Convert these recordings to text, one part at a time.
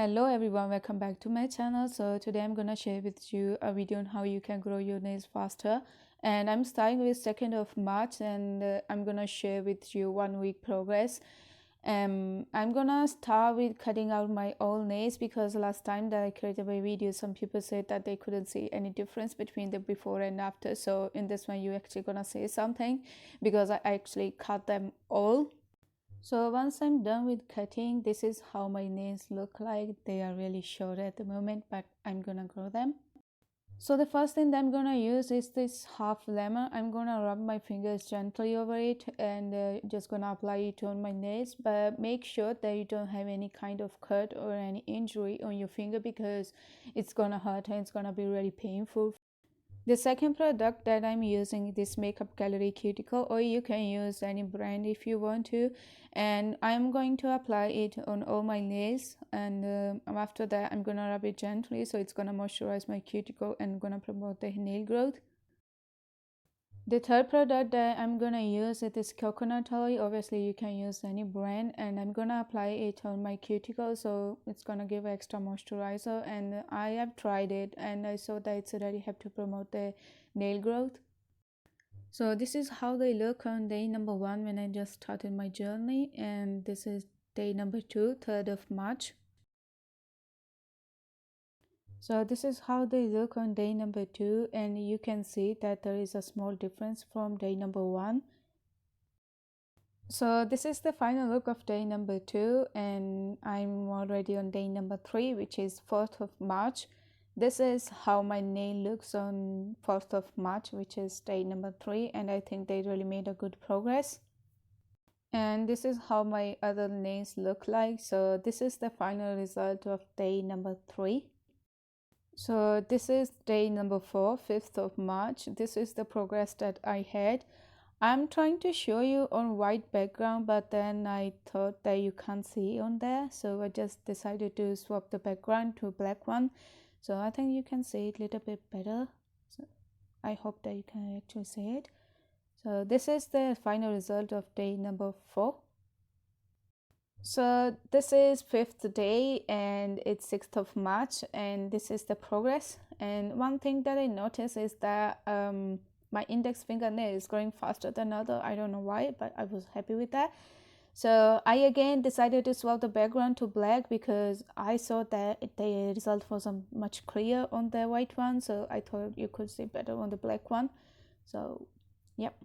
Hello everyone, welcome back to my channel. So today I'm gonna share with you a video on how you can grow your nails faster, and I'm starting with 2nd of March, and I'm gonna share with you 1 week progress. I'm gonna start with cutting out my old nails because last time that I created my video, some people said that they couldn't see any difference between the before and after. So in this one you actually gonna say something because I actually cut them all. So once I'm done with cutting, this is how my nails look like. They are really short at the moment, but I'm gonna grow them. So the first thing that I'm gonna use is this half lemon. I'm gonna rub my fingers gently over it and just gonna apply it on my nails, but make sure that you don't have any kind of cut or any injury on your finger because it's gonna hurt and it's gonna be really painful. The second product that I'm using is this Makeup Gallery Cuticle, or you can use any brand if you want to, and I'm going to apply it on all my nails, and after that I'm gonna rub it gently so it's gonna moisturize my cuticle and gonna promote the nail growth. The third product that I'm gonna use is this coconut oil. Obviously you can use any brand, and I'm gonna apply it on my cuticle so it's gonna give extra moisturizer, and I have tried it and I saw that it's really help to promote the nail growth. So this is how they look on day number 1 when I just started my journey, and this is day number 2, 3rd of March. So this is how they look on day number 2, and you can see that there is a small difference from day number 1. So this is the final look of day number 2, and I'm already on day number 3, which is 4th of March. This is how my nail looks on 4th of March, which is day number 3, and I think they really made a good progress. And this is how my other nails look like. So this is the final result of day number 3. So this is day number 4, 5th of March. This is the progress that I had. I'm trying to show you on white background, but then I thought that you can't see on there, so I just decided to swap the background to black one. So I think you can see it a little bit better. So I hope that you can actually see it. So this is the final result of day number 4. So this is 5th day and it's 6th of March, and this is the progress. And one thing that I noticed is that my index fingernail is growing faster than other. I don't know why, but I was happy with that. So I again decided to swap the background to black because I saw that the result was much clearer on the white one, so I thought you could see better on the black one. So yep.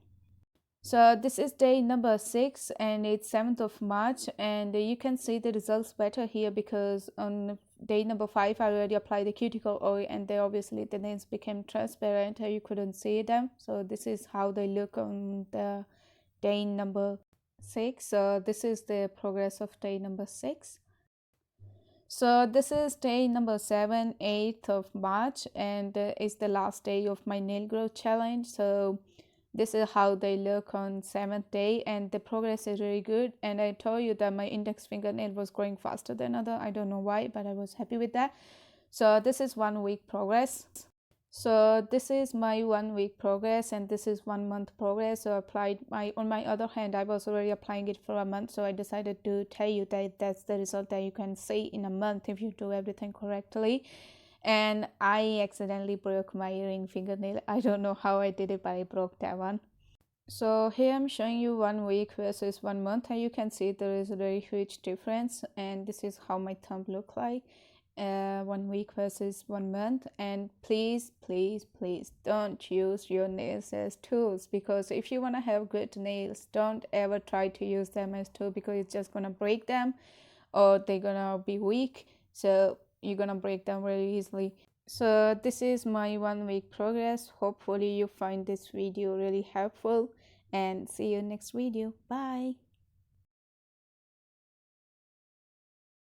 So this is day number 6 and it's 7th of March, and you can see the results better here because on day number 5 I already applied the cuticle oil, and they obviously the nails became transparent and you couldn't see them. So this is how they look on the day number 6. So this is the progress of day number 6. So this is day number 7, 8th of March, and it's the last day of my nail growth challenge. So this is how they look on 7th day, and the progress is really good. And I told you that my index fingernail was growing faster than other. I don't know why, but I was happy with that. So this is 1 week progress. So this is my 1 week progress, and this is 1 month progress. So applied on my other hand, I was already applying it for a month, so I decided to tell you that that's the result that you can see in a month if you do everything correctly. And I accidentally broke my ring fingernail. I don't know how I did it, but I broke that one. So here I'm showing you 1 week versus 1 month, and you can see there is a very huge difference. And this is how my thumb look like 1 week versus 1 month. And please don't use your nails as tools, because if you want to have good nails, don't ever try to use them as tools because it's just gonna break them or they're gonna be weak. So you're gonna break them very easily. So this is my 1 week progress. Hopefully you find this video really helpful, and see you next video. Bye.